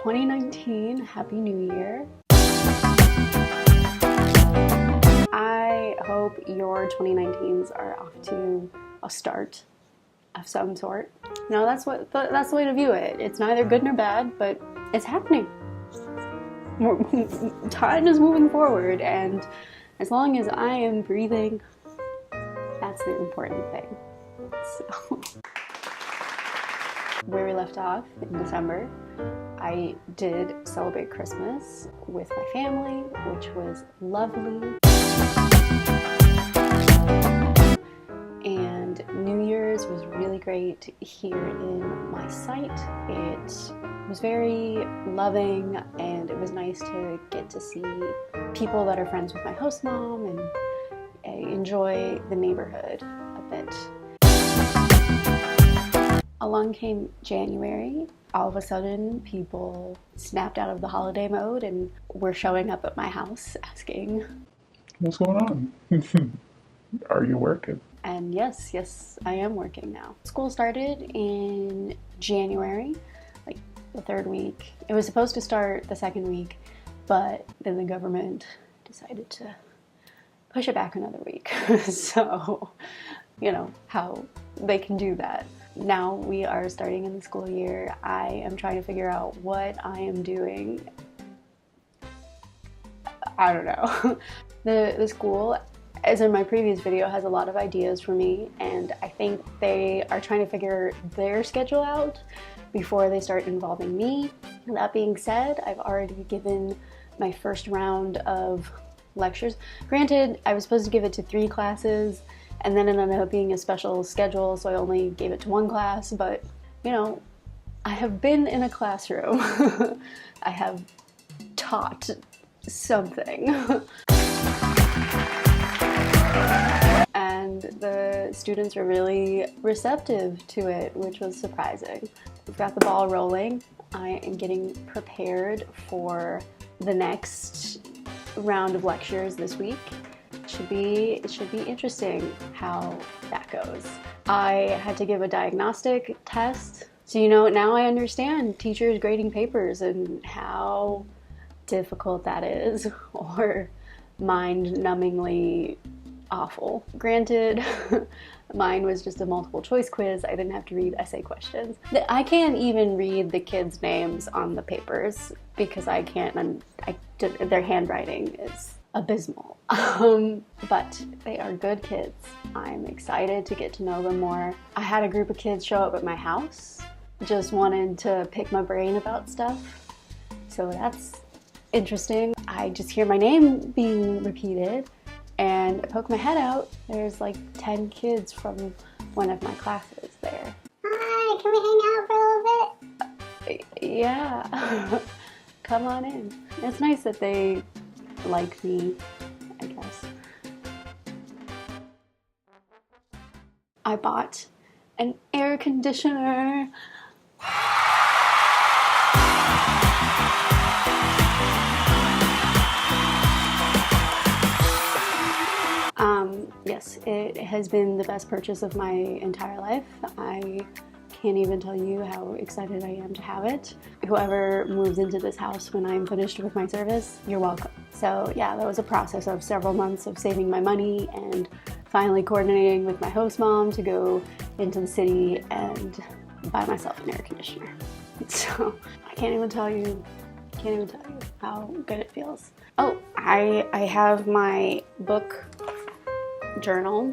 2019, Happy New Year. I hope your 2019s are off to a start of some sort. No, that's the way to view it. It's neither good nor bad, but it's happening. Time is moving forward, and as long as I am breathing, that's the important thing. So, where we left off in December, I did celebrate Christmas with my family, which was lovely. And New Year's was really great here in my site. It was very loving, and it was nice to get to see people that are friends with my host mom and enjoy the neighborhood a bit. Along came January. All of a sudden, people snapped out of the holiday mode and were showing up at my house asking, "What's going on? Are you working?" And yes, I am working now. School started in January, like the third week. It was supposed to start the second week, but then the government decided to push it back another week. So, you know how they can do that. Now we are starting in the school year. I am trying to figure out what I am doing. I don't know. The school, as in my previous video, has a lot of ideas for me, and I think they are trying to figure their schedule out before they start involving me. That being said, I've already given my first round of lectures. Granted, I was supposed to give it to 3 classes, and then it ended up being a special schedule, so I only gave it to 1 class, but, you know, I have been in a classroom. I have taught something. And the students were really receptive to it, which was surprising. We've got the ball rolling. I am getting prepared for the next round of lectures this week. It should be interesting how that goes. I had to give a diagnostic test. So, you know, now I understand teachers grading papers and how difficult that is, or mind-numbingly awful. Granted, mine was just a multiple choice quiz. I didn't have to read essay questions. I can't even read the kids' names on the papers because I can't, their handwriting is abysmal. But they are good kids. I'm excited to get to know them more. I had a group of kids show up at my house, just wanted to pick my brain about stuff. So that's interesting. I just hear my name being repeated, and I poke my head out. There's like 10 kids from one of my classes there. Hi, can we hang out for a little bit? Yeah, come on in. It's nice that they like me, I guess. I bought an air conditioner. Yes, it has been the best purchase of my entire life. I can't even tell you how excited I am to have it. Whoever moves into this house when I'm finished with my service, you're welcome. So yeah, that was a process of several months of saving my money and finally coordinating with my host mom to go into the city and buy myself an air conditioner. So I can't even tell you how good it feels. Oh, I have my book journal.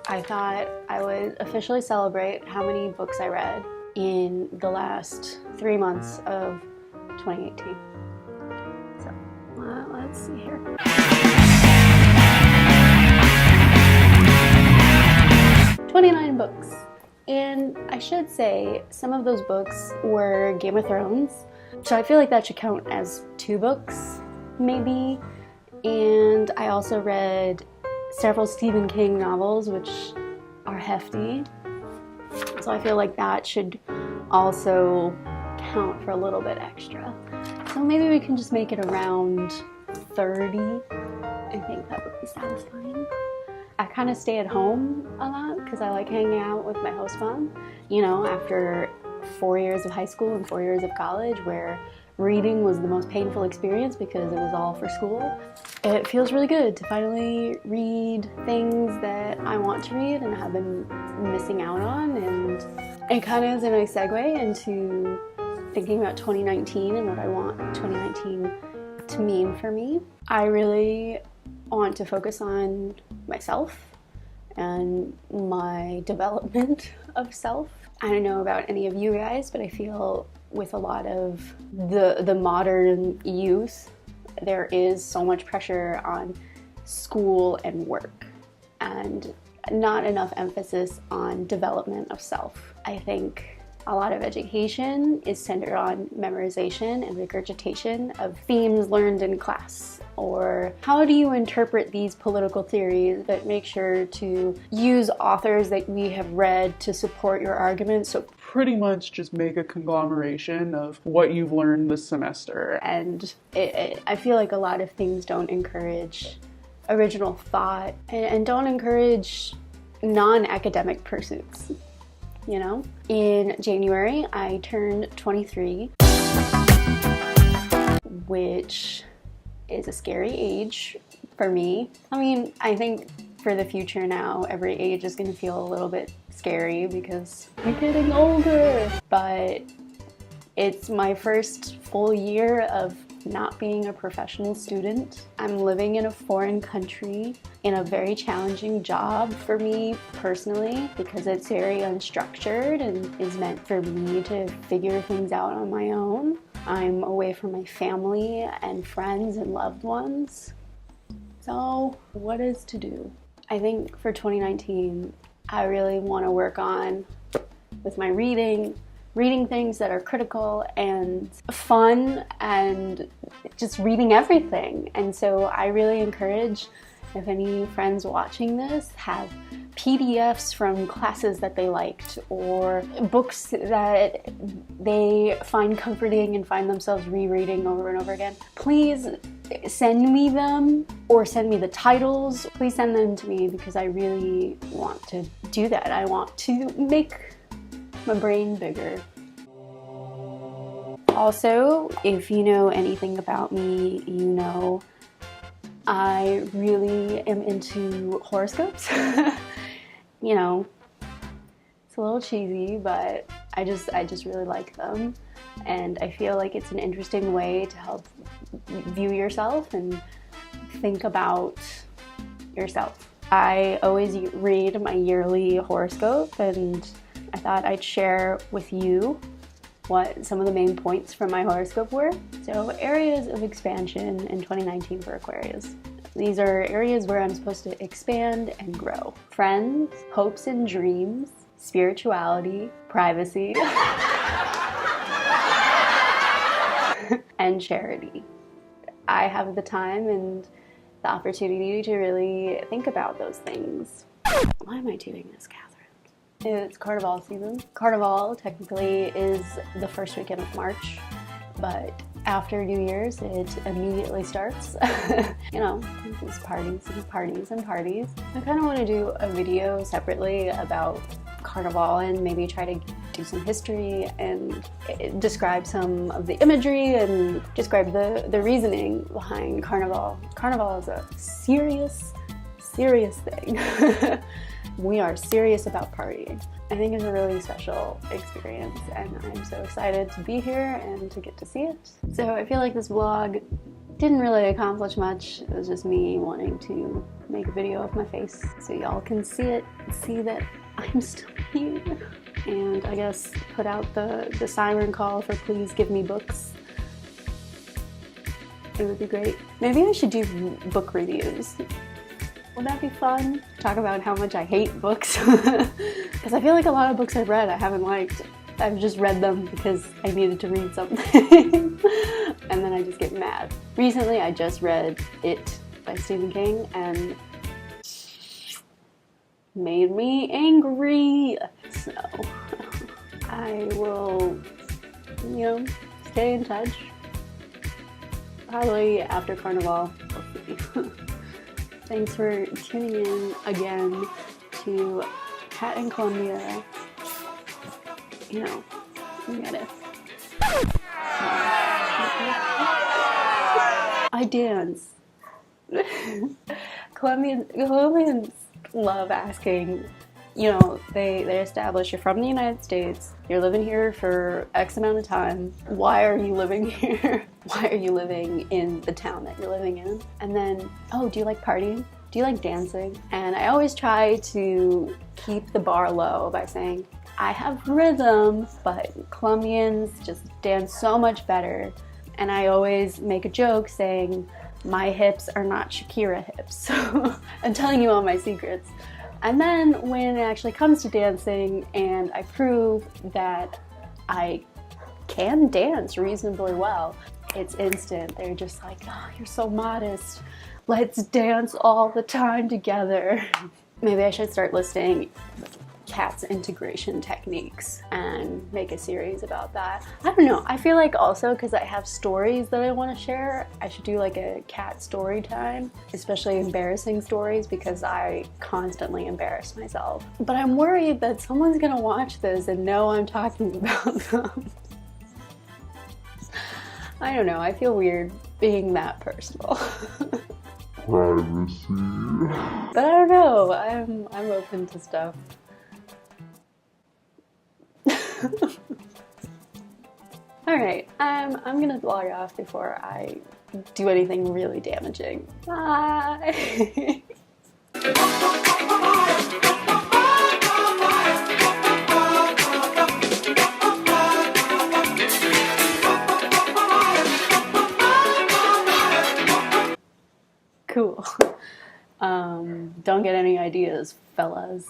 I thought I would officially celebrate how many books I read in the last 3 months of 2018. So, let's see here. "29 books. And I should say some of those books were Game of Thrones. So I feel like that should count as 2 books, maybe. And I also read several Stephen King novels, which are hefty. So I feel like that should also count for a little bit extra. So maybe we can just make it around 30. I think that would be satisfying. I kind of stay at home a lot because I like hanging out with my host mom. You know, after 4 years of high school and 4 years of college where reading was the most painful experience because it was all for school. It feels really good to finally read things that I want to read and have been missing out on, and it kind of is a nice segue into thinking about 2019 and what I want 2019 to mean for me. I really want to focus on myself and my development of self. I don't know about any of you guys, but I feel with a lot of the modern youth, there is so much pressure on school and work and not enough emphasis on development of self. I think a lot of education is centered on memorization and regurgitation of themes learned in class, or how do you interpret these political theories, but make sure to use authors that we have read to support your arguments. So pretty much just make a conglomeration of what you've learned this semester. And I feel like a lot of things don't encourage original thought and don't encourage non-academic pursuits. You know, in January, I turned 23, which is a scary age for me. I mean, I think for the future now, every age is going to feel a little bit scary because we're getting older. But it's my first full year of not being a professional student. I'm living in a foreign country in a very challenging job for me personally because it's very unstructured and is meant for me to figure things out on my own. I'm away from my family and friends and loved ones. So what is to do? I think for 2019, I really want to work on with my reading things that are critical and fun and just reading everything. And so I really encourage, if any friends watching this have PDFs from classes that they liked or books that they find comforting and find themselves rereading over and over again, please send me them or send me the titles. Please send them to me because I really want to do that. I want to make my brain bigger. Also, if you know anything about me, you know I really am into horoscopes. You know, it's a little cheesy, but I just really like them, and I feel like it's an interesting way to help view yourself and think about yourself. I always read my yearly horoscope, and I thought I'd share with you what some of the main points from my horoscope were. So, areas of expansion in 2019 for Aquarius. These are areas where I'm supposed to expand and grow. Friends, hopes and dreams, spirituality, privacy, and charity. I have the time and the opportunity to really think about those things. Why am I doing this, Catherine? It's Carnival season. Carnival technically is the first weekend of March, but after New Year's, it immediately starts. You know, it's parties and parties and parties. I kind of want to do a video separately about Carnival and maybe try to do some history and describe some of the imagery and describe the reasoning behind Carnival. Carnival is a serious thing. We are serious about partying. I think it's a really special experience, and I'm so excited to be here and to get to see it. So I feel like this vlog didn't really accomplish much. It was just me wanting to make a video of my face so y'all can see it, see that I'm still here. And I guess put out the siren call for please give me books. It would be great. Maybe I should do book reviews. Would that be fun? Talk about how much I hate books. Because I feel like a lot of books I've read I haven't liked. I've just read them because I needed to read something. And then I just get mad. Recently I just read It by Stephen King and made me angry. So I will, you know, stay in touch. Probably after Carnival. We'll see. Thanks for tuning in again to Cat in Columbia. You know, You get it. I dance. Colombians love asking, you know, they establish you're from the United States, you're living here for X amount of time. Why are you living here? Why are you living in the town that you're living in? And then, oh, do you like partying? Do you like dancing? And I always try to keep the bar low by saying, I have rhythm, but Colombians just dance so much better. And I always make a joke saying, my hips are not Shakira hips. I'm telling you all my secrets. And then when it actually comes to dancing and I prove that I can dance reasonably well, it's instant. They're just like, oh, you're so modest. Let's dance all the time together. Maybe I should start listing CAT's integration techniques and make a series about that. I don't know. I feel like also because I have stories that I want to share, I should do like a CAT story time, especially embarrassing stories because I constantly embarrass myself. But I'm worried that someone's gonna watch this and know I'm talking about them. I don't know. I feel weird being that personal. Privacy. But I don't know. I'm open to stuff. Alright, I'm gonna log off before I do anything really damaging. Bye! Cool. Don't get any ideas, fellas.